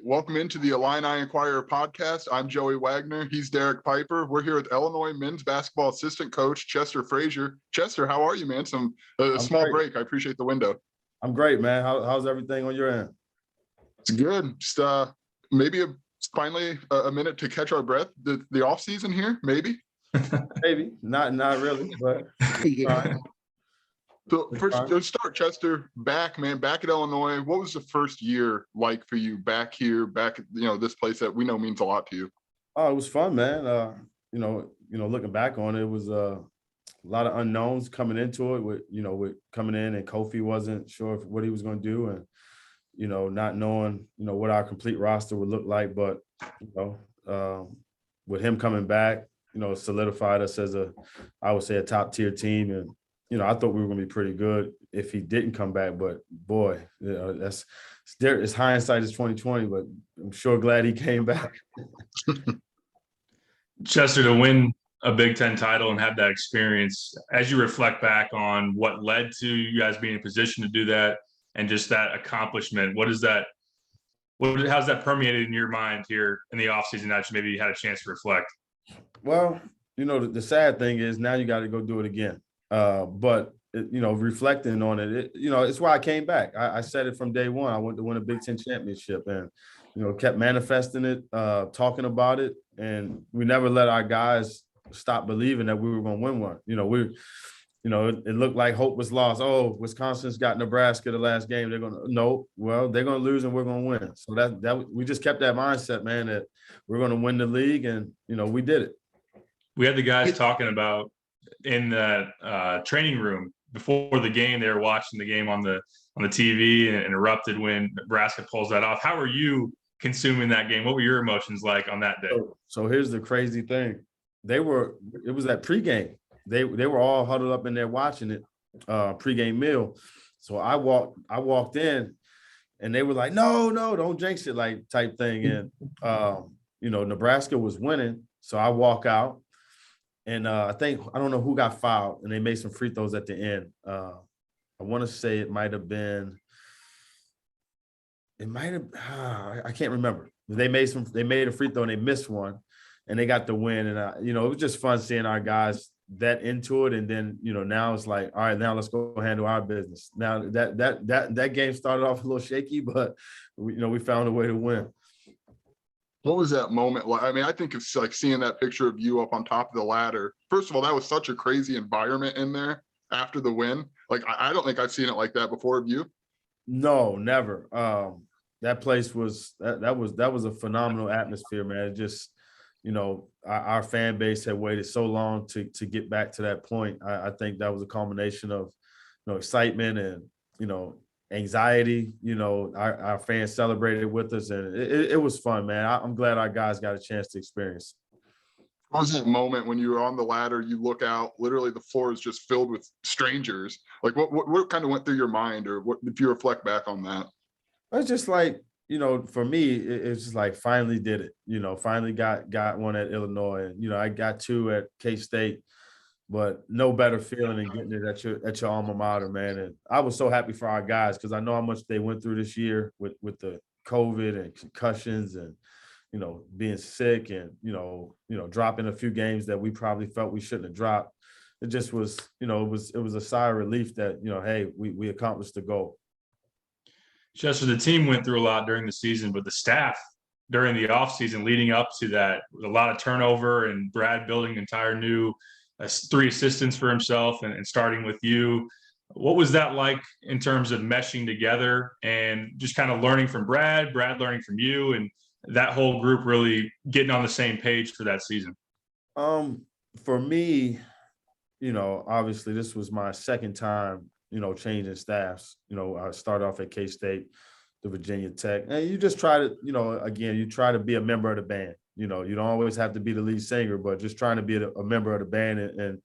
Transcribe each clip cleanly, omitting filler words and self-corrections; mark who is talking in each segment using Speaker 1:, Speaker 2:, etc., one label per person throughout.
Speaker 1: Welcome into the Illini Inquirer podcast. I'm Joey Wagner. He's Derek Piper. We're here with Illinois men's basketball assistant coach Chester Frazier. Chester, how are you, man? A small
Speaker 2: great.
Speaker 1: break. I appreciate the window.
Speaker 2: I'm great, man. How's everything on your end?
Speaker 1: It's good. Just maybe finally a minute to catch our breath. The off season here, maybe.
Speaker 2: Maybe not really, but
Speaker 1: So first, to start, Chester, back at Illinois. What was the first year like for you back here, back at this place that we know means a lot to you?
Speaker 2: Oh, it was fun, man. Looking back on it, it was a lot of unknowns coming into it. With coming in and Kofi wasn't sure what he was going to do, and not knowing what our complete roster would look like. But with him coming back, solidified us as I would say a top tier team. And I thought we were going to be pretty good if he didn't come back, but boy, it's hindsight is 2020, but I'm sure glad he came back.
Speaker 3: Chester, to win a Big Ten title and have that experience, as you reflect back on what led to you guys being in a position to do that and just that accomplishment, how's that permeated in your mind here in the offseason that you maybe had a chance to reflect?
Speaker 2: Well, the sad thing is now you got to go do it again. But reflecting on it, it's why I came back. I said it from day one. I wanted to win a Big Ten championship, and kept manifesting it, talking about it, and we never let our guys stop believing that we were going to win one. It looked like hope was lost. Oh, Wisconsin's got Nebraska the last game. They're going to lose and we're going to win. So that we just kept that mindset, man, that we're going to win the league, and we did it.
Speaker 3: We had the guys talking about in the training room before the game. They were watching the game on the TV and interrupted when Nebraska pulls that off. How are you consuming that game? What were your emotions like on that day?
Speaker 2: So here's the crazy thing. It was at pregame. They were all huddled up in there watching it, pregame meal. So I walked in and they were like, no, don't jinx it, like type thing. And, Nebraska was winning. So I walk out. And I don't know who got fouled, and they made some free throws at the end. I want to say it might have been. I can't remember. They made a free throw and they missed one, and they got the win. And it was just fun seeing our guys that into it. And then now it's like, all right, now let's go handle our business. Now that game started off a little shaky, but we found a way to win.
Speaker 1: What was that moment like? I mean, I think it's like seeing that picture of you up on top of the ladder. First of all, that was such a crazy environment in there after the win. Like, I don't think I've seen it like that before. Have you?
Speaker 2: No, never. That place was that was a phenomenal atmosphere, man. It just, our fan base had waited so long to get back to that point. I think that was a combination of, excitement and, anxiety. Our fans celebrated with us, and it was fun, man. I'm glad our guys got a chance to experience.
Speaker 1: What was that moment when you were on the ladder, you look out, literally the floor is just filled with strangers? Like what kind of went through your mind, or what, if you reflect back on that?
Speaker 2: It's just like, for me, it's just like finally did it, finally got one at Illinois, and, I got two at K-State. But no better feeling than getting it at your alma mater, man. And I was so happy for our guys because I know how much they went through this year with the COVID and concussions and, being sick and, dropping a few games that we probably felt we shouldn't have dropped. It just was, it was a sigh of relief that, hey, we accomplished the goal.
Speaker 3: Chester, the team went through a lot during the season, but the staff during the offseason leading up to that, with a lot of turnover and Brad building an entire new 3 assistants for himself and starting with you. What was that like in terms of meshing together and just kind of learning from Brad learning from you, and that whole group really getting on the same page for that season?
Speaker 2: For me, obviously this was my second time, changing staffs. I started off at K-State, to Virginia Tech, and you just try to, you try to be a member of the band. You don't always have to be the lead singer, but just trying to be a member of the band and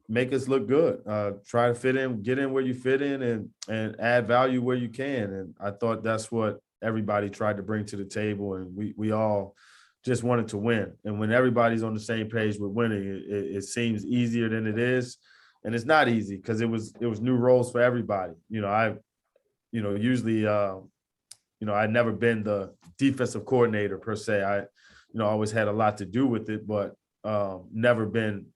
Speaker 2: make us look good. Try to fit in, get in where you fit in, and add value where you can. And I thought that's what everybody tried to bring to the table, and we all just wanted to win. And when everybody's on the same page with winning, it seems easier than it is, and it's not easy because it was new roles for everybody. Usually I'd never been the defensive coordinator per se. I always had a lot to do with it, but never been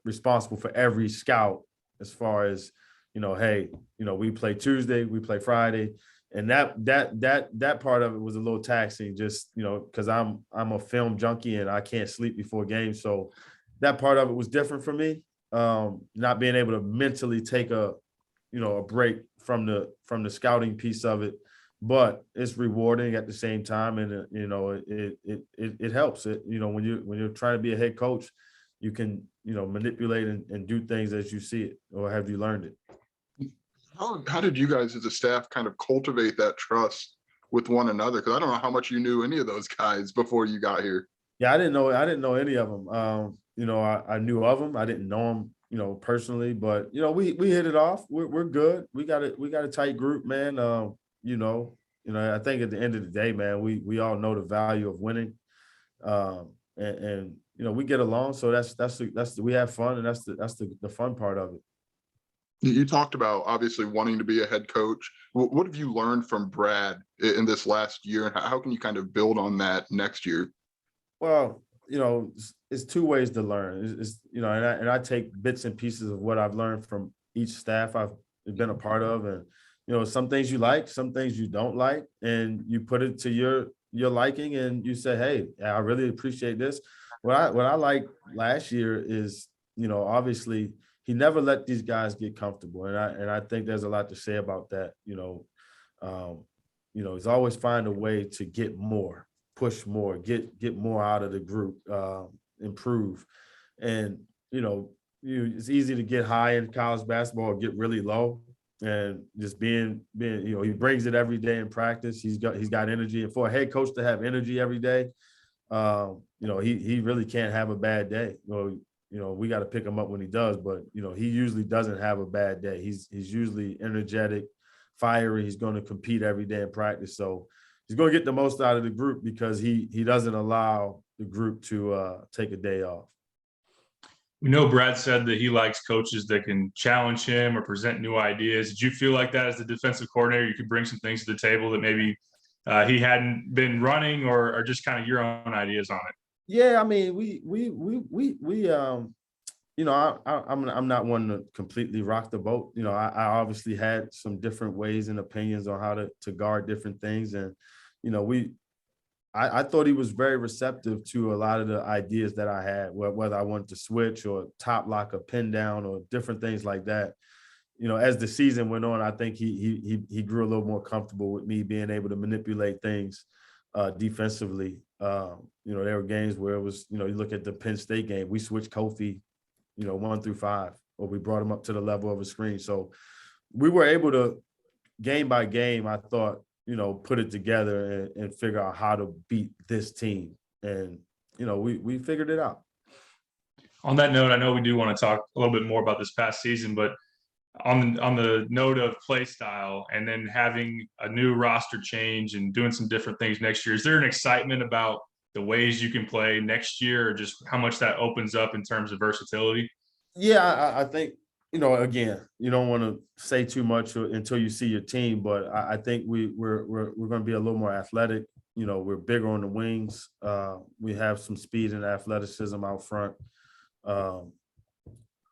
Speaker 2: responsible for every scout as far as, hey, we play Tuesday, we play Friday. And that part of it was a little taxing, just, because I'm a film junkie and I can't sleep before games. So that part of it was different for me. Not being able to mentally take a break from the scouting piece of it, but it's rewarding at the same time. And it helps it, when you're trying to be a head coach, you can, manipulate and do things as you see it, or have you learned it?
Speaker 1: How did you guys as a staff kind of cultivate that trust with one another? Because I don't know how much you knew any of those guys before you got here.
Speaker 2: Yeah, I didn't know any of them. I knew of them. I didn't know them, personally, but we hit it off. We're good. We got a tight group, man. I think at the end of the day, man, we all know the value of winning, and we get along. So that's we have fun, and that's the fun part of it.
Speaker 1: You talked about obviously wanting to be a head coach. What have you learned from Brad in this last year, and how can you kind of build on that next year?
Speaker 2: Well, it's two ways to learn. It's and I take bits and pieces of what I've learned from each staff I've been a part of, and some things you like, some things you don't like, and you put it to your liking, and you say, hey, I really appreciate this. What I like last year is, obviously, he never let these guys get comfortable, and I think there's a lot to say about that. He's always find a way to get more, push more, get more out of the group, improve, and it's easy to get high in college basketball or get really low, and just being he brings it every day in practice. He's got energy, and for a head coach to have energy every day, he really can't have a bad day. We got to pick him up when he does, but he usually doesn't have a bad day. He's usually energetic, fiery. He's going to compete every day in practice, so he's going to get the most out of the group because he doesn't allow the group to take a day off.
Speaker 3: We know Brad said that he likes coaches that can challenge him or present new ideas. Did you feel like that as the defensive coordinator, you could bring some things to the table that maybe he hadn't been running, or just kind of your own ideas on it?
Speaker 2: Yeah, I mean, I'm not one to completely rock the boat. I obviously had some different ways and opinions on how to guard different things. And, I thought he was very receptive to a lot of the ideas that I had, whether I wanted to switch or top lock a pin down or different things like that. As the season went on, I think he grew a little more comfortable with me being able to manipulate things defensively. There were games where it was, you look at the Penn State game, we switched Kofi, 1 through 5, or we brought him up to the level of a screen. So we were able to, game by game, I thought, put it together and figure out how to beat this team. And, we figured it out.
Speaker 3: On that note, I know we do want to talk a little bit more about this past season, but on the note of play style and then having a new roster change and doing some different things next year, is there an excitement about the ways you can play next year, or just how much that opens up in terms of versatility?
Speaker 2: Yeah, I think, again, you don't want to say too much until you see your team, but I think we're going to be a little more athletic. We're bigger on the wings. We have some speed and athleticism out front.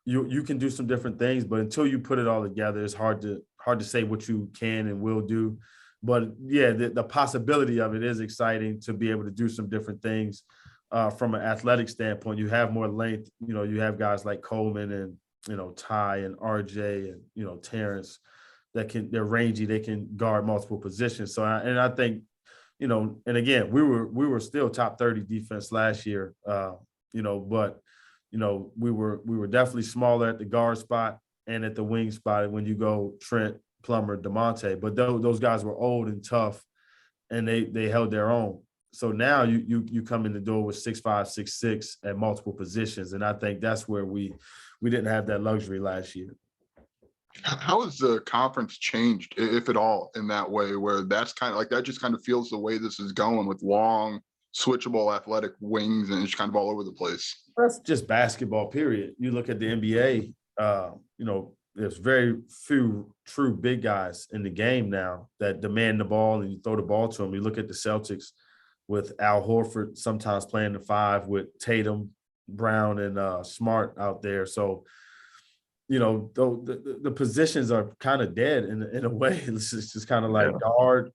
Speaker 2: You can do some different things, but until you put it all together, it's hard to say what you can and will do. But yeah, the possibility of it is exciting to be able to do some different things from an athletic standpoint. You have more length. You have guys like Coleman and Ty and RJ and Terrence they're rangy. They can guard multiple positions. So I think and again, we were still top 30 defense last year. But we were definitely smaller at the guard spot and at the wing spot when you go Trent, Plummer, DeMonte. But those guys were old and tough, and they held their own. So now you come in the door with 6'5", 6'6" at multiple positions, and I think that's where we didn't have that luxury last year.
Speaker 1: How has the conference changed, if at all, in that way, where that's kind of like that just kind of feels the way this is going with long, switchable athletic wings, and it's kind of all over the place?
Speaker 2: That's just basketball, period. You look at the NBA, there's very few true big guys in the game now that demand the ball and you throw the ball to them. You look at the Celtics with Al Horford sometimes playing the 5 with Tatum, Brown, and Smart out there. So, the positions are kind of dead in a way. It's just kind of like guard,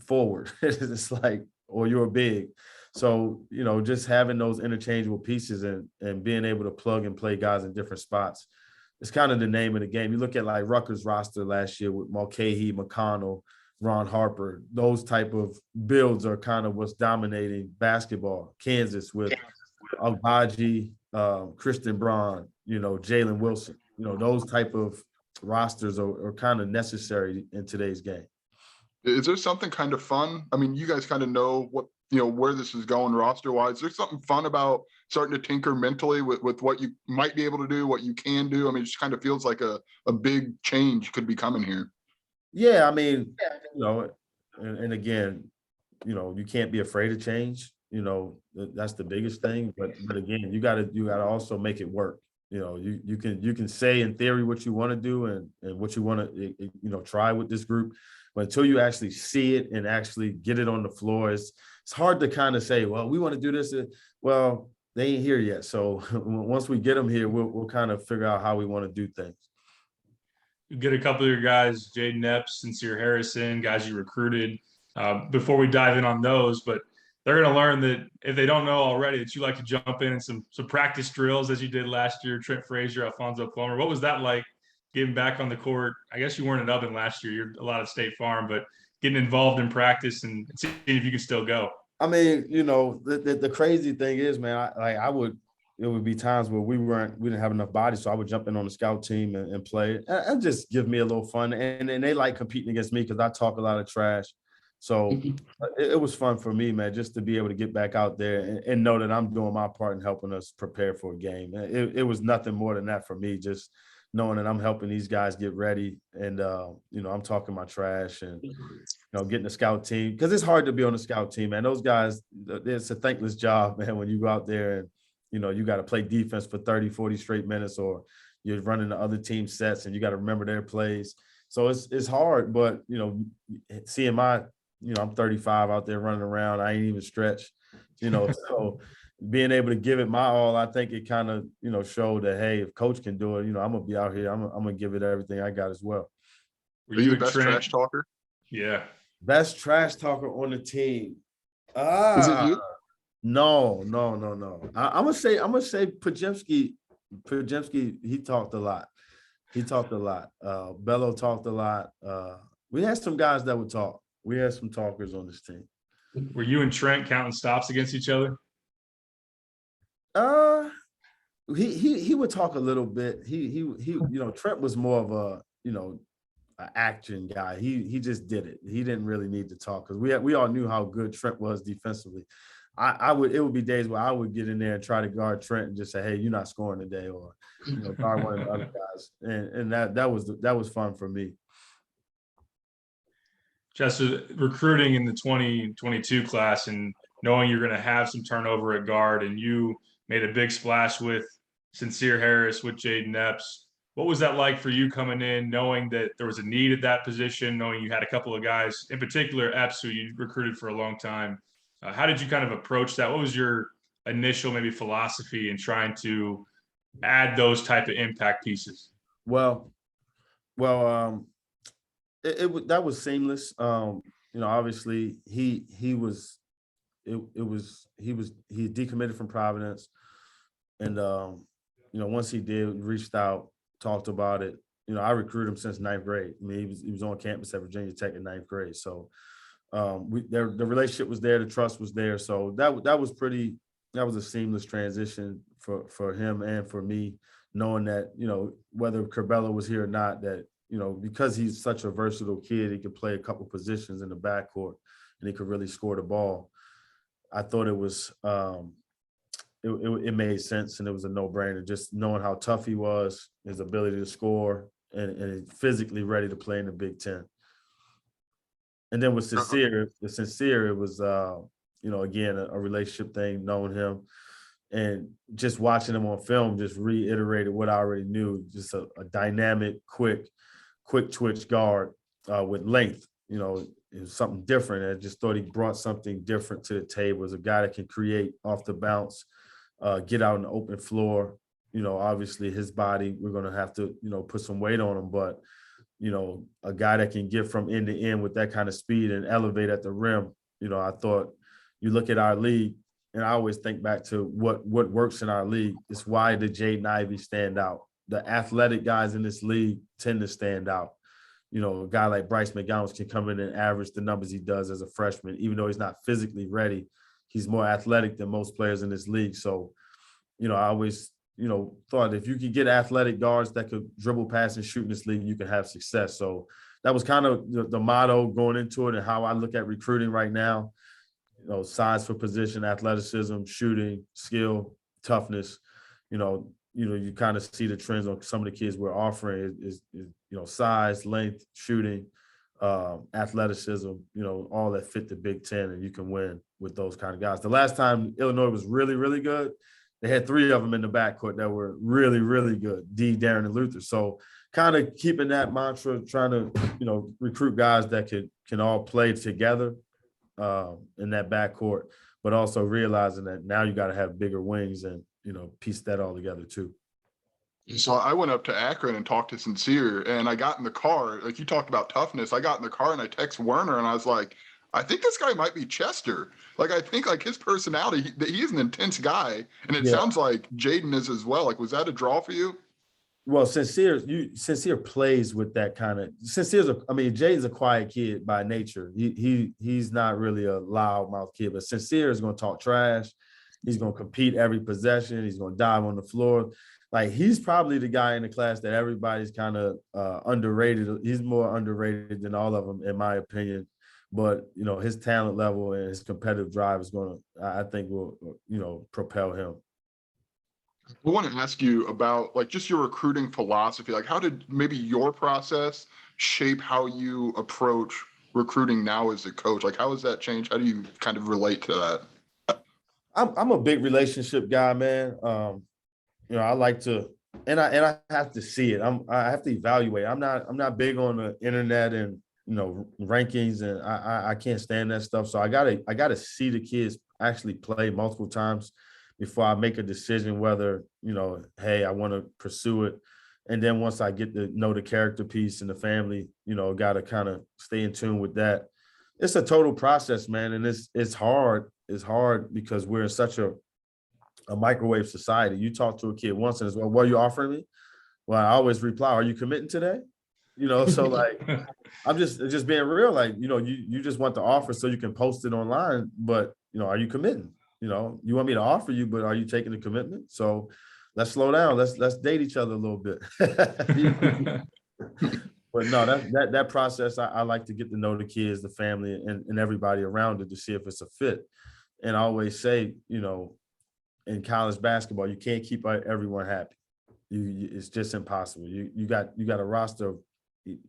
Speaker 2: forward. It's like, or you're big. So, just having those interchangeable pieces and being able to plug and play guys in different spots. It's kind of the name of the game. You look at like Rutgers roster last year with Mulcahy, McConnell, Ron Harper. Those type of builds are kind of what's dominating basketball. Kansas with Agbaji, Christian Braun, Jalen Wilson. Those type of rosters are kind of necessary in today's game.
Speaker 1: Is there something kind of fun? I mean, you guys kind of know what, where this is going roster wise. There's something fun about starting to tinker mentally with what you might be able to do, what you can do. I mean, it just kind of feels like a big change could be coming here.
Speaker 2: Yeah, I mean, and again, you can't be afraid of change. That's the biggest thing. But again, you gotta also make it work. You can say in theory what you want to do and what you want to try with this group, but until you actually see it and actually get it on the floor, it's hard to kind of say, well, we want to do this. Well, they ain't here yet. So once we get them here, we'll kind of figure out how we want to do things.
Speaker 3: You get a couple of your guys, Jaden Epps, Sincere Harrison, guys you recruited. Before we dive in on those, but they're going to learn that if they don't know already, that you like to jump in some practice drills as you did last year. Trent Frazier, Alfonso Plummer. What was that like getting back on the court? I guess you weren't at Ubben last year. You're a lot of State Farm, but getting involved in practice and seeing if you can still go.
Speaker 2: I mean, the crazy thing is, man, it would be times where we didn't have enough bodies, so I would jump in on the scout team and play and just give me a little fun. And they like competing against me because I talk a lot of trash. So it was fun for me, man, just to be able to get back out there and know that I'm doing my part in helping us prepare for a game. It was nothing more than that for me, just knowing that I'm helping these guys get ready and, I'm talking my trash and, getting the scout team. Because it's hard to be on the scout team, man. Those guys, it's a thankless job, man, when you go out there and, you got to play defense for 30, 40 straight minutes or you're running the other team sets and you got to remember their plays. So it's hard, but, seeing I'm 35 out there running around. I ain't even stretched, so being able to give it my all, I think it kind of, showed that, hey, if coach can do it, I'm going to be out here. I'm going to give it everything I got as well.
Speaker 1: Are you the best trash talker?
Speaker 3: Yeah.
Speaker 2: Best trash talker on the team.
Speaker 1: Is it you?
Speaker 2: No. I'm gonna say Pajemski, he talked a lot. Bello talked a lot. We had some guys that would talk. We had some talkers on this team.
Speaker 3: Were you and Trent counting stops against each other?
Speaker 2: He would talk a little bit. He Trent was more of a, an action guy. He just did it. He didn't really need to talk because we all knew how good Trent was defensively. It would be days where I would get in there and try to guard Trent and just say, hey, you're not scoring today, or guard one of the other guys. And that was fun for me.
Speaker 3: Chester, recruiting in the 2022 class and knowing you're going to have some turnover at guard, and you made a big splash with Sincere Harris, with Jaden Epps. What was that like for you coming in, knowing that there was a need at that position, knowing you had a couple of guys, in particular Epps, who you recruited for a long time? How did you kind of approach that? What was your initial maybe philosophy in trying to add those type of impact pieces?
Speaker 2: Well, that was seamless. Obviously he decommitted from Providence, and once he did, reached out, talked about it. I recruited him since 9th grade. I mean, he was on campus at Virginia Tech in 9th grade. So the relationship was there, the trust was there. So that was a seamless transition for him and for me, knowing that, whether Curbelo was here or not, that, because he's such a versatile kid, he could play a couple positions in the backcourt and he could really score the ball. I thought it was, it made sense, and it was a no-brainer, just knowing how tough he was, his ability to score, and physically ready to play in the Big Ten. And then with Sincere, it was, again, a relationship thing, knowing him. And just watching him on film just reiterated what I already knew. Just a dynamic, quick twitch guard with length. You know, it was something different. I just thought he brought something different to the table. As a guy that can create off the bounce, get out on the open floor. You know, obviously his body, we're going to have to, you know, put some weight on him. But, you know, a guy that can get from end to end with that kind of speed and elevate at the rim. You know, I thought you look at our league, and I always think back to what works in our league. It's why the Jaden Ivey stand out. The athletic guys in this league tend to stand out. You know, a guy like Bryce McGowan can come in and average the numbers he does as a freshman, even though he's not physically ready. He's more athletic than most players in this league. So, you know, I always, you know, thought if you could get athletic guards that could dribble, pass, and shoot in this league, you can have success. So that was kind of the motto going into it and how I look at recruiting right now. You know, size for position, athleticism, shooting, skill, toughness. You kind of see the trends on some of the kids we're offering is you know, size, length, shooting, athleticism, you know, all that fit the Big Ten, and you can win with those kind of guys. The last time Illinois was really, really good, they had 3 of them in the backcourt that were really, really good, D, Darren, and Luther. So kind of keeping that mantra, trying to, you know, recruit guys that can all play together in that backcourt, but also realizing that now you got to have bigger wings and, you know, piece that all together too.
Speaker 1: So I went up to Akron and talked to Sincere, and I got in the car. Like you talked about toughness. I got in the car and I text Werner and I was like, I think this guy might be Chester. Like, I think like his personality, he is an intense guy. And it sounds like Jaden is as well. Like, was that a draw for you?
Speaker 2: Well, Sincere plays with that kind of. Jaden's a quiet kid by nature. He's not really a loudmouth kid, but Sincere is going to talk trash. He's going to compete every possession. He's going to dive on the floor. Like, he's probably the guy in the class that everybody's kind of underrated. He's more underrated than all of them, in my opinion. But, you know, his talent level and his competitive drive is going to, I think, will, you know, propel him.
Speaker 1: I want to ask you about like just your recruiting philosophy. Like, how did maybe your process shape how you approach recruiting now as a coach? Like, how has that changed? How do you kind of relate to that?
Speaker 2: I'm a big relationship guy, man. You know, I like to, and I have to see it. I have to evaluate. I'm not big on the internet and, you know, rankings, and I can't stand that stuff. So I gotta see the kids actually play multiple times before I make a decision whether, you know, hey, I want to pursue it. And then once I get to know the character piece and the family, you know, got to kind of stay in tune with that. It's a total process, man. And it's hard. It's hard because we're in such a microwave society. You talk to a kid once and it's, well, what are you offering me? Well, I always reply, are you committing today? You know, so like, I'm just being real. Like, you know, you just want the offer so you can post it online, but, you know, are you committing? You know, you want me to offer you, but are you taking the commitment? So let's slow down. Let's date each other a little bit. But no, that process, I like to get to know the kids, the family, and everybody around it to see if it's a fit. And I always say, you know, in college basketball, you can't keep everyone happy. It's just impossible. You got a roster of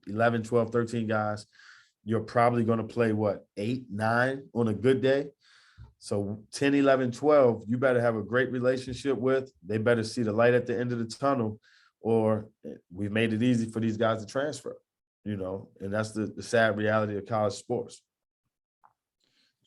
Speaker 2: 11, 12, 13 guys. You're probably going to play, 8, 9 on a good day. So 10, 11, 12, you better have a great relationship with. They better see the light at the end of the tunnel, or we've made it easy for these guys to transfer, you know, and that's the sad reality of college sports.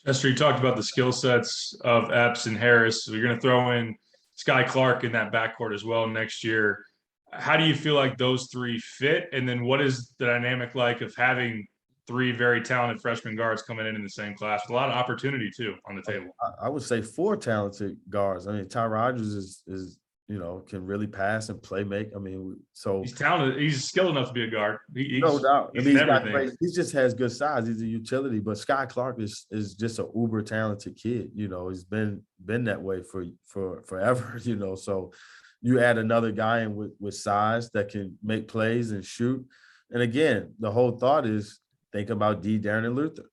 Speaker 3: Chester, you talked about the skill sets of Epps and Harris. So you're going to throw in Sky Clark in that backcourt as well next year. How do you feel like those 3 fit? And then what is the dynamic like of having 3 very talented freshman guards coming in the same class with a lot of opportunity too on the table?
Speaker 2: I would say 4 talented guards. I mean, Ty Rodgers is you know, can really pass and play make. I mean, so
Speaker 3: he's talented. He's skilled enough to be a guard.
Speaker 2: No doubt.
Speaker 3: He's
Speaker 2: he just has good size. He's a utility. But Sky Clark is just an uber talented kid. You know, he's been that way for forever. You know, so you add another guy in with size that can make plays and shoot. And again, the whole thought is think about D, Darren, and Luther.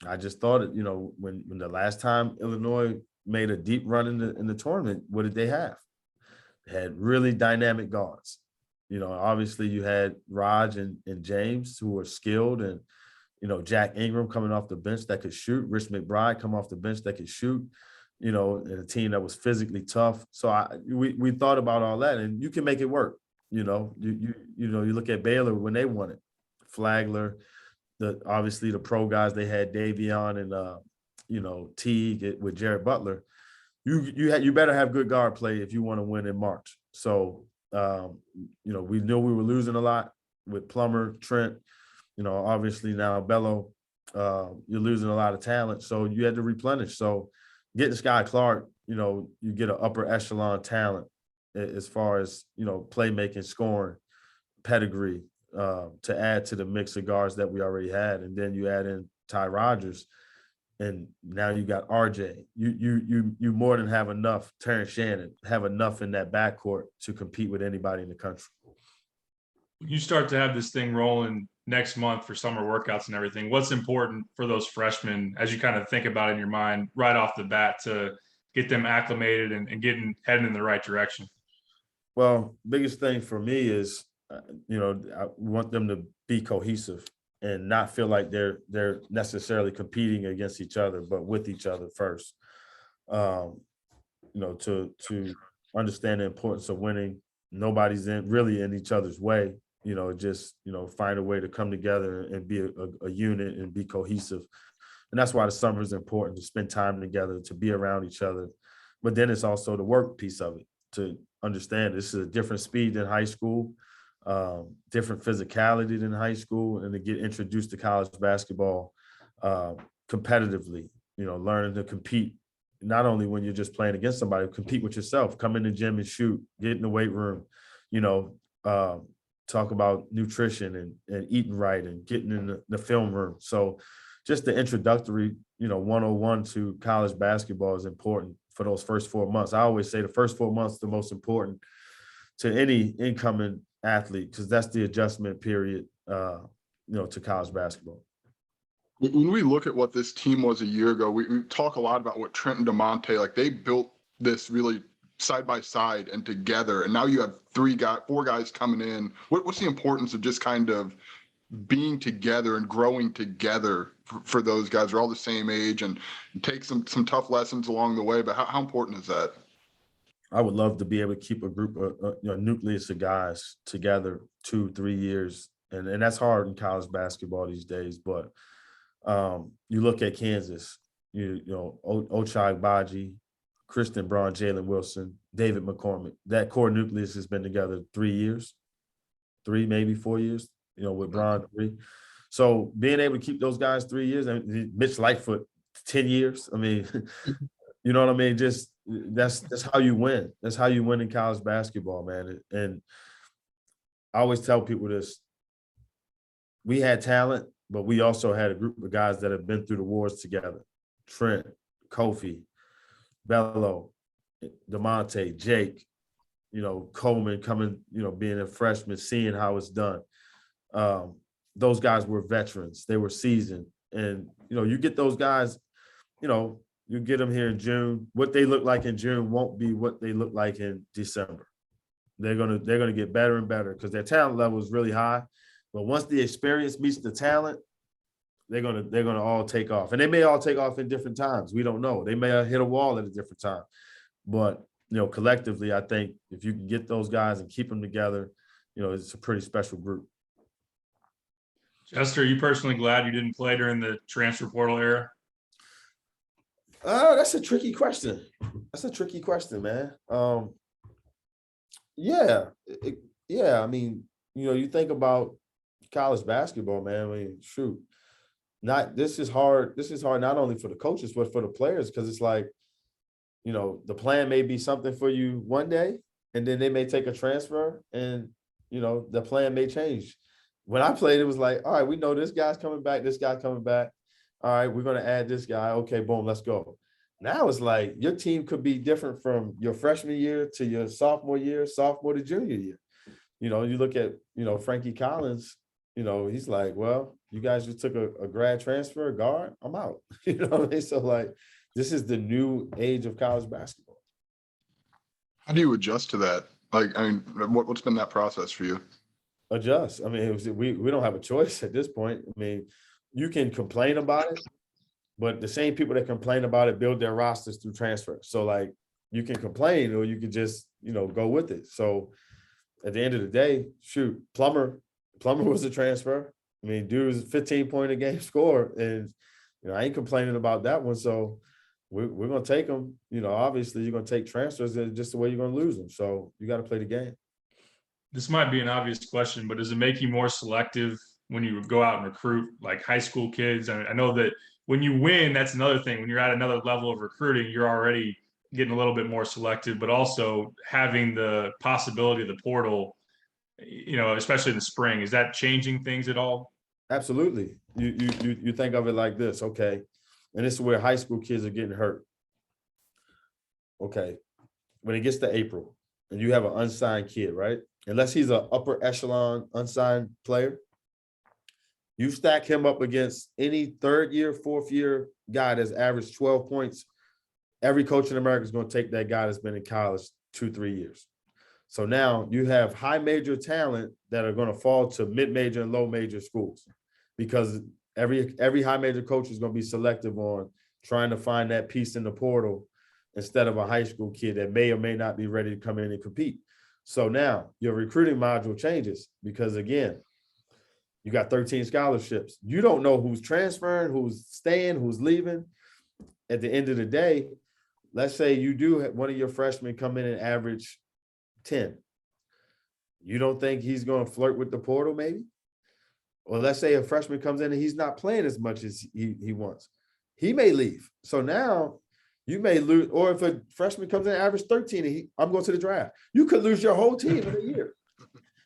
Speaker 2: I just thought it. You know, when the last time Illinois made a deep run in the tournament, what did they have? They had really dynamic guards. You know, obviously you had Raj and James who were skilled, and, you know, Jack Ingram coming off the bench that could shoot, Rich McBride come off the bench that could shoot. you know, and a team that was physically tough. So we thought about all that, and you can make it work. You know, you look at Baylor when they won it, Flagler, obviously the pro guys they had, Davion and Teague with Jared Butler. You better have good guard play if you want to win in March. So we knew we were losing a lot with Plummer, Trent. You know, obviously now Bello, you're losing a lot of talent, so you had to replenish. So getting Sky Clark, you get an upper echelon talent as far as, playmaking, scoring, pedigree, to add to the mix of guards that we already had. And then you add in Ty Rodgers, and now you got RJ. You more than have enough, Terrence Shannon, have enough in that backcourt to compete with anybody in the country.
Speaker 3: You start to have this thing rolling next month for summer workouts and everything. What's important for those freshmen as you kind of think about it in your mind right off the bat to get them acclimated and heading in the right direction?
Speaker 2: Well, biggest thing for me is, I want them to be cohesive and not feel like they're necessarily competing against each other, but with each other first. To understand the importance of winning. Nobody's really in each other's way. Find a way to come together and be a unit and be cohesive. And that's why the summer is important, to spend time together, to be around each other. But then it's also the work piece of it, to understand this is a different speed than high school, different physicality than high school, and to get introduced to college basketball competitively, learning to compete, not only when you're just playing against somebody, compete with yourself, come in the gym and shoot, get in the weight room, talk about nutrition and eating right and getting in the film room. So just the introductory, 101 to college basketball is important for those first 4 months. I always say the first 4 months are the most important to any incoming athlete, because that's the adjustment period, to college basketball.
Speaker 1: When we look at what this team was a year ago, we talk a lot about what Trent and DeMonte, like they built this really side by side and together. And now you have 4 guys coming in. What's the importance of just kind of being together and growing together for those guys? They're all the same age, and take some tough lessons along the way. But how important is that?
Speaker 2: I would love to be able to keep a group, a nucleus of guys together 2-3 years. And that's hard in college basketball these days. But you look at Kansas, Ochai Agbaji, Kristen Braun, Jalen Wilson, David McCormick. That core nucleus has been together 3 years, 3, maybe 4 years, with Braun 3. So being able to keep those guys 3 years, and Mitch Lightfoot 10 years. I mean, you know what I mean? Just that's how you win. That's how you win in college basketball, man. And I always tell people this: we had talent, but we also had a group of guys that have been through the wars together. Trent, Kofi, Bello, DeMonte, Jake, Coleman coming, being a freshman, seeing how it's done. Those guys were veterans. They were seasoned. And, you get those guys, you get them here in June. What they look like in June won't be what they look like in December. They're gonna get better and better because their talent level is really high. But once the experience meets the talent, they're gonna all take off. And they may all take off in different times. We don't know. They may have hit a wall at a different time. But collectively, I think if you can get those guys and keep them together, it's a pretty special group.
Speaker 3: Chester, are you personally glad you didn't play during the transfer portal era?
Speaker 2: That's a tricky question. Man. Yeah. I mean, you think about college basketball, man. I mean, shoot. This is hard not only for the coaches, but for the players, because it's like, the plan may be something for you one day, and then they may take a transfer, and, the plan may change. When I played, it was like, all right, we know this guy's coming back, this guy's coming back. All right, we're going to add this guy. Okay, boom, let's go. Now it's like your team could be different from your freshman year to your sophomore year, sophomore to junior year. You look at, Frankie Collins, he's like, well, you guys just took a grad transfer, guard, I'm out. You know what I mean? So, like, this is the new age of college basketball.
Speaker 1: How do you adjust to that? Like, I mean, what's been that process for you?
Speaker 2: Adjust. I mean, we don't have a choice at this point. I mean, you can complain about it, But the same people that complain about it build their rosters through transfer. So like you can complain or you can just, go with it. So at the end of the day, shoot, Plummer was a transfer. I mean, dude was 15-point a game score. And, I ain't complaining about that one. So we're going to take them. Obviously you're going to take transfers just the way you're going to lose them. So you got to play the game.
Speaker 3: This might be an obvious question, but does it make you more selective when you go out and recruit like high school kids? I know that when you win, that's another thing. When you're at another level of recruiting, you're already getting a little bit more selective, but also having the possibility of the portal, especially in the spring, is that changing things at all?
Speaker 2: Absolutely. You think of it like this, okay, and this is where high school kids are getting hurt. Okay, when it gets to April and you have an unsigned kid, right? Unless he's an upper echelon unsigned player, you stack him up against any third year, fourth year guy that's averaged 12 points. Every coach in America is going to take that guy that's been in college 2-3 years. So now you have high major talent that are going to fall to mid-major and low major schools because every high major coach is going to be selective on trying to find that piece in the portal instead of a high school kid that may or may not be ready to come in and compete. So now your recruiting module changes because, again, you got 13 scholarships. You don't know who's transferring, who's staying, who's leaving. At the end of the day, let's say you do have one of your freshmen come in and average 10. You don't think he's going to flirt with the portal maybe? Or let's say a freshman comes in and he's not playing as much as he wants. He may leave. So now you may lose. Or if a freshman comes in and average 13 and I'm going to the draft, you could lose your whole team in a year.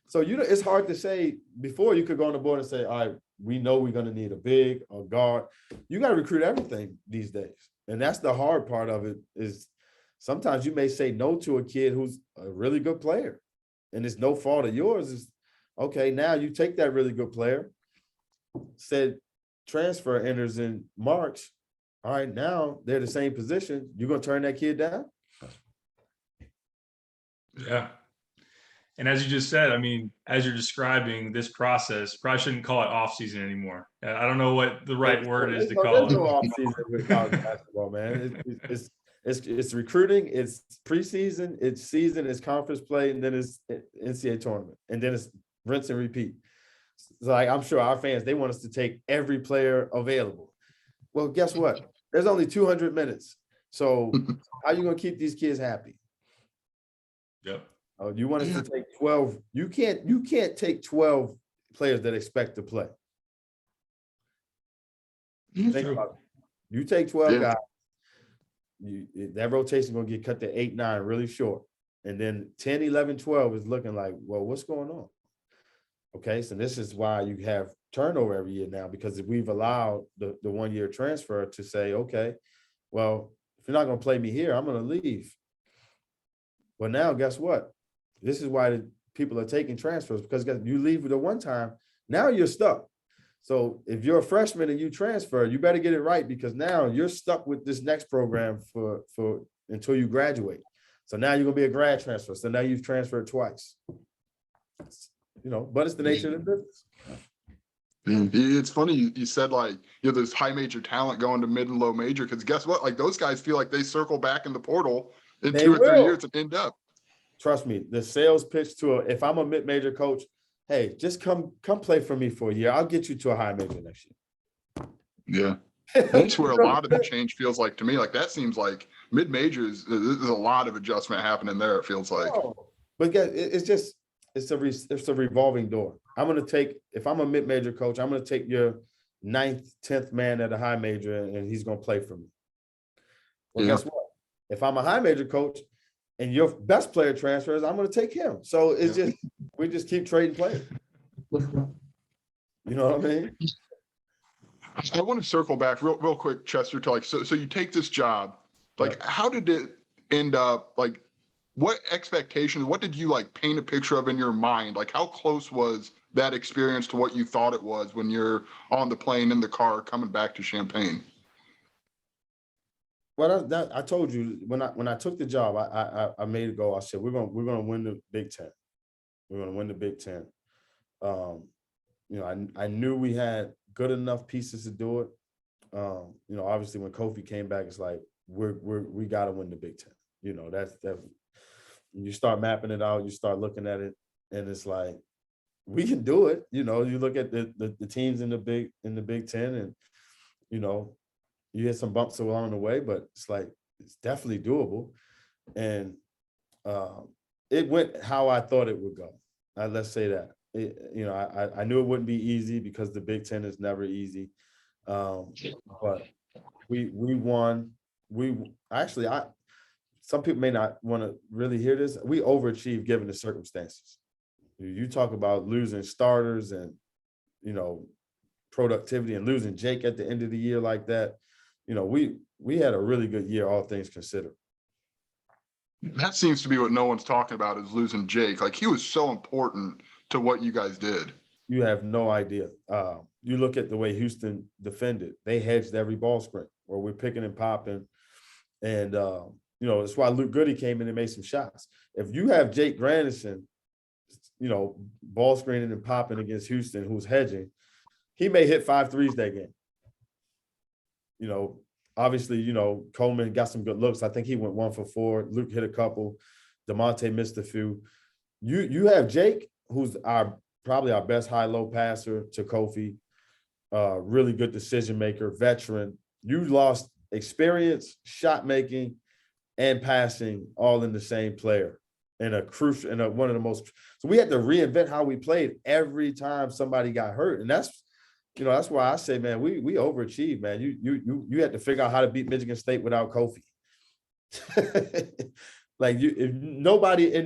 Speaker 2: So it's hard to say. Before you could go on the board and say, all right, we know we're going to need a big, a guard. You got to recruit everything these days. And that's the hard part of it is sometimes you may say no to a kid who's a really good player. And it's no fault of yours. It's okay, now you take that really good player, said transfer enters in March. All right, now they're the same position. You're going to turn that kid down?
Speaker 3: Yeah. And as you just said, I mean, as you're describing this process, probably shouldn't call it off season anymore. I don't know what the right word is to call it.
Speaker 2: There's no off season with college basketball, man. It's recruiting, it's preseason, it's season, it's conference play, and then it's NCAA tournament, and then it's rinse and repeat. So like, I'm sure our fans, they want us to take every player available. Well, guess what? There's only 200 minutes. So how are you going to keep these kids happy?
Speaker 3: Yep.
Speaker 2: You want us to take 12. You can't take 12 players that expect to play. Think about it. You take 12 guys, that rotation is going to get cut to 8, 9 really short. And then 10, 11, 12 is looking like, well, what's going on? Okay, so this is why you have turnover every year now, because we've allowed the 1-year transfer to say, okay, well, if you're not going to play me here, I'm going to leave. But now, guess what? This is why people are taking transfers, because you leave the one time, now you're stuck. So if you're a freshman and you transfer, you better get it right, because now you're stuck with this next program for until you graduate. So now you're gonna be a grad transfer. So now you've transferred twice. But it's the nature of the business.
Speaker 1: It's funny you said like there's high major talent going to mid and low major, because guess what? Like those guys feel like they circle back in the portal in 2 or 3 years and end up.
Speaker 2: Trust me, the sales pitch if I'm a mid-major coach, hey, just come play for me for a year. I'll get you to a high major next year.
Speaker 1: Yeah. That's where a lot of the change feels like to me. Like that seems like mid-majors, there's a lot of adjustment happening there, it feels like.
Speaker 2: But it's a revolving door. If I'm a mid-major coach, I'm going to take your 9th, 10th man at a high major, and he's going to play for me. Well, guess what? If I'm a high major coach and your best player transfers, I'm going to take him. So it's we just keep trading players. You know what I mean?
Speaker 1: I want to circle back real quick, Chester, to like, so you take this job, like how did it end up, like what expectations, what did you like paint a picture of in your mind? Like how close was that experience to what you thought it was when you're on the plane, in the car, coming back to Champaign?
Speaker 2: Well, I told you when I took the job, I made a goal. I said we're gonna win the Big Ten. We're gonna win the Big Ten. I knew we had good enough pieces to do it. You know, obviously when Kofi came back, it's like we got to win the Big Ten. You know, that's you start mapping it out, you start looking at it, and it's like we can do it. You know, you look at the teams in the Big Ten, and you know, you hit some bumps along the way, but it's like it's definitely doable. And it went how I thought it would go. Let's say that. You know, I knew it wouldn't be easy because the Big Ten is never easy. But we won. Some people may not want to really hear this. We overachieved given the circumstances. You talk about losing starters and, you know, productivity and losing Jake at the end of the year like that. You know, we had a really good year, all things considered.
Speaker 1: That seems to be what no one's talking about is losing Jake. Like he was so important to what you guys did.
Speaker 2: You have no idea. You look at the way Houston defended. They hedged every ball screen where we're picking and popping. And, you know, that's why Luke Goody came in and made some shots. If you have Jake Grandison, you know, ball screening and popping against Houston, who's hedging, he may hit 5 threes that game. You know, obviously, you know, Coleman got some good looks. I think he went 1 for 4. Luke hit a couple. DeMonte missed a few. You have Jake, who's probably our best high-low passer to Kofi, really good decision maker, veteran. You lost experience, shot making, and passing all in the same player in a crucial, one of the most. So we had to reinvent how we played every time somebody got hurt, and that's, you know, that's why I say, man, we overachieved, man. You had to figure out how to beat Michigan State without Kofi. Like if nobody in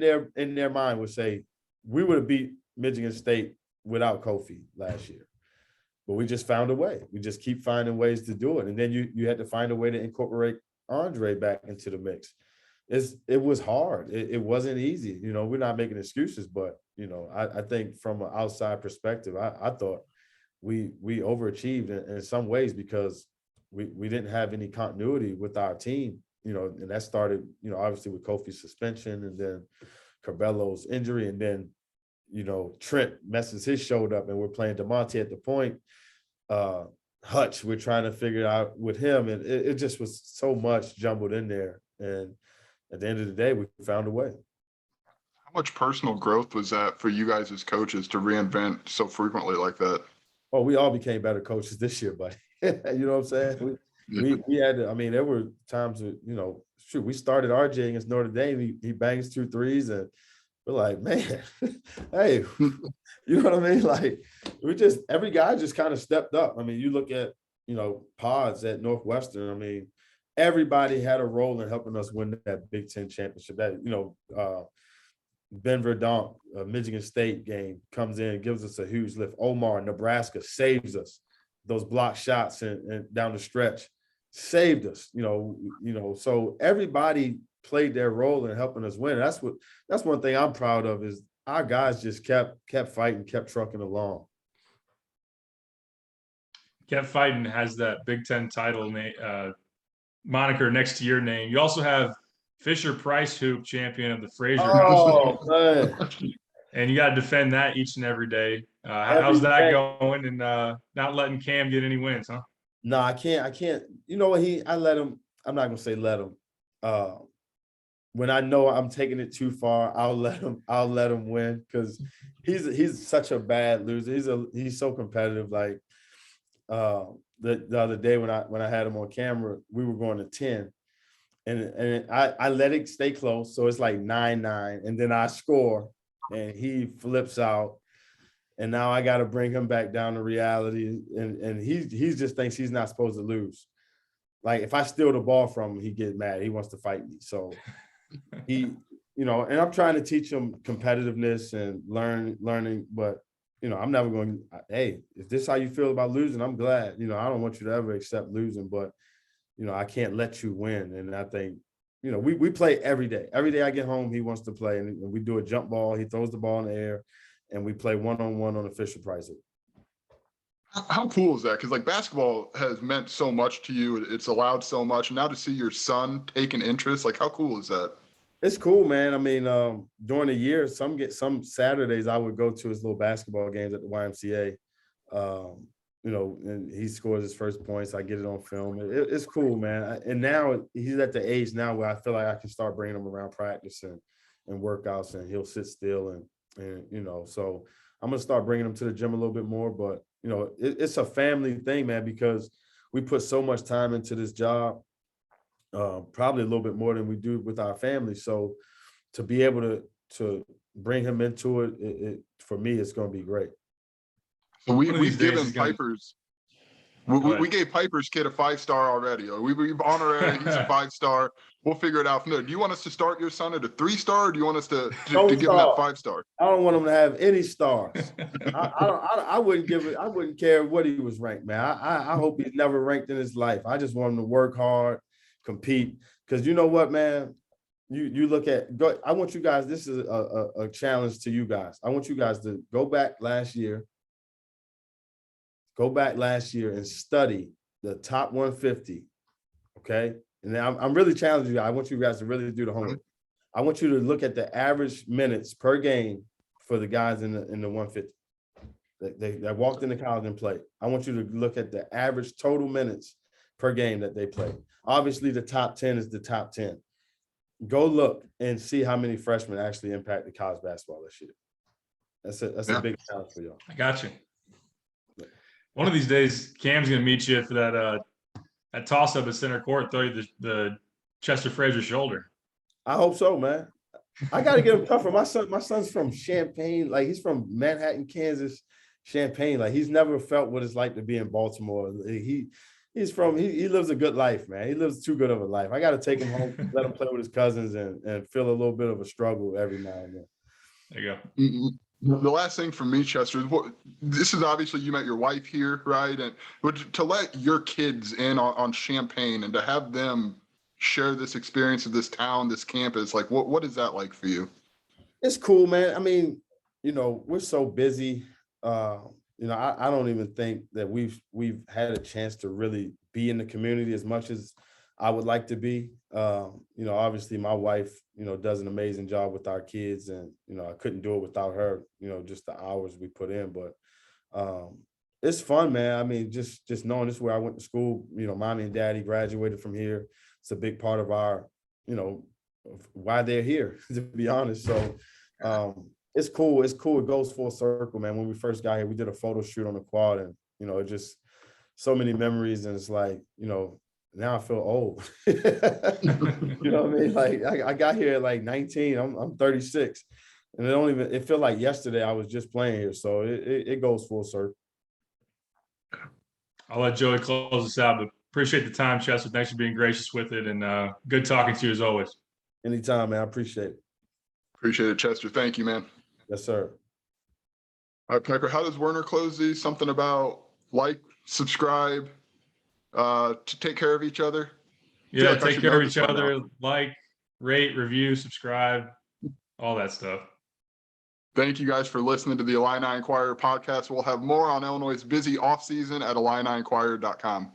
Speaker 2: their mind would say we would have beat Michigan State without Kofi last year, but we just found a way. We just keep finding ways to do it, and then you had to find a way to incorporate Andre back into the mix. It was hard. It wasn't easy. You know, we're not making excuses, but you know, I think from an outside perspective, I thought we overachieved in some ways because we didn't have any continuity with our team. You know, and that started, you know, obviously with Kofi's suspension and then Carbelo's injury, and then, you know, Trent messes his shoulder up and we're playing DeMonte at the point. Hutch, we're trying to figure it out with him, and it just was so much jumbled in there. And at the end of the day, we found a way.
Speaker 1: How much personal growth was that for you guys as coaches to reinvent so frequently like that?
Speaker 2: Oh, we all became better coaches this year, buddy. You know what I'm saying? We had to, I mean, there were times that, you know, shoot, we started RJ against Notre Dame. He bangs 2 threes, and we're like, man, hey, you know what I mean? Like, every guy just kind of stepped up. I mean, you look at, you know, Pods at Northwestern. I mean, everybody had a role in helping us win that Big Ten championship. That, you know, Ben Verdonk, Michigan State game, comes in, gives us a huge lift. Omar, Nebraska, saves us. Those block shots and down the stretch saved us. You know, so everybody played their role in helping us win. That's one thing I'm proud of, is our guys just kept fighting, kept trucking along.
Speaker 3: Kept fighting has that Big Ten title moniker next to your name. You also have Fisher Price hoop champion of the Frazier
Speaker 2: House. Man.
Speaker 3: And you got to defend that each and every day. How's that going? And not letting Cam get any wins, huh?
Speaker 2: No, I can't. You know what? I let him. I'm not gonna say let him. When I know I'm taking it too far, I'll let him win, because he's such a bad loser. He's so competitive. Like the other day when I had him on camera, we were going to 10. And I let it stay close. So it's like 9-9. And then I score and he flips out. And now I got to bring him back down to reality. And he just thinks he's not supposed to lose. Like if I steal the ball from him, he gets mad. He wants to fight me. So he, you know, and I'm trying to teach him competitiveness and learning. But, you know, I'm never going, hey, if this is how you feel about losing, I'm glad. You know, I don't want you to ever accept losing, but you know, I can't let you win. And I think, you know, we play every day. Every day I get home, he wants to play. And we do a jump ball. He throws the ball in the air, and we play one-on-one on the Fisher Price.
Speaker 1: How cool is that? Because, like, basketball has meant so much to you. It's allowed so much. And now to see your son take an interest, like, how cool is that?
Speaker 2: It's cool, man. I mean, during the year, some Saturdays I would go to his little basketball games at the YMCA. You and he scores his first points. I get it on film. It's cool, man. And now he's at the age now where I feel like I can start bringing him around practice and workouts, and he'll sit still and so I'm gonna start bringing him to the gym a little bit more. But it's a family thing, man, because we put so much time into this job, probably a little bit more than we do with our family. So to be able to bring him into it, for me, it's going to be great.
Speaker 1: So we've given Piper's. We gave Piper's kid a 5-star already. We've honorary. He's a 5-star. We'll figure it out from there. Do you want us to start your son at a 3-star, or do you want us to give him that 5-star?
Speaker 2: I don't want him to have any stars. I wouldn't give it. I wouldn't care what he was ranked, man. I hope he's never ranked in his life. I just want him to work hard, compete. Because you know what, man. You look at. I want you guys. This is a challenge to you guys. I want you guys to go back last year. Go back last year and study the top 150, okay? And I'm really challenging you. I want you guys to really do the homework. I want you to look at the average minutes per game for the guys in the 150 that walked into college and played. I want you to look at the average total minutes per game that they play. Obviously, the top 10 is the top 10. Go look and see how many freshmen actually impacted college basketball this year. That's a big challenge for y'all.
Speaker 3: I got you. One of these days, Cam's going to meet you for that toss-up at center court, throw you the Chester Frazier shoulder.
Speaker 2: I hope so, man. I got to get him tougher. My son's from Champaign. Like, he's from Manhattan, Kansas, Champaign. Like, he's never felt what it's like to be in Baltimore. He lives a good life, man. He lives too good of a life. I got to take him home, let him play with his cousins and feel a little bit of a struggle every now and then.
Speaker 3: There you go.
Speaker 1: Mm-hmm. The last thing for me, Chester, is this is obviously you met your wife here, right? And to let your kids in on Champaign and to have them share this experience of this town, this campus, like what is that like for you?
Speaker 2: It's cool, man. I mean, we're so busy. I don't even think that we've had a chance to really be in the community as much as I would like to be. Obviously my wife, does an amazing job with our kids, and, I couldn't do it without her, just the hours we put in, but it's fun, man. I mean, just knowing this is where I went to school, mommy and daddy graduated from here. It's a big part of our, why they're here, to be honest. So it's cool. It's cool. It goes full circle, man. When we first got here, we did a photo shoot on the quad, and, it just so many memories. And it's like, now I feel old. You know what I mean? Like I got here at like 19. I'm 36, and it felt like yesterday I was just playing here. So it goes full circle.
Speaker 3: I'll let Joey close us out, but appreciate the time, Chester. Thanks for being gracious with it, and good talking to you as always.
Speaker 2: Anytime, man. I appreciate it.
Speaker 1: Appreciate it, Chester. Thank you, man.
Speaker 2: Yes, sir.
Speaker 1: All right, Piper, how does Werner close these? Something about like, subscribe, to take care of each other?
Speaker 3: Yeah, take care of each other. Like, rate, review, subscribe, all that stuff.
Speaker 1: Thank you guys for listening to the Illini Inquirer podcast. We'll have more on Illinois' busy offseason at IlliniInquirer.com.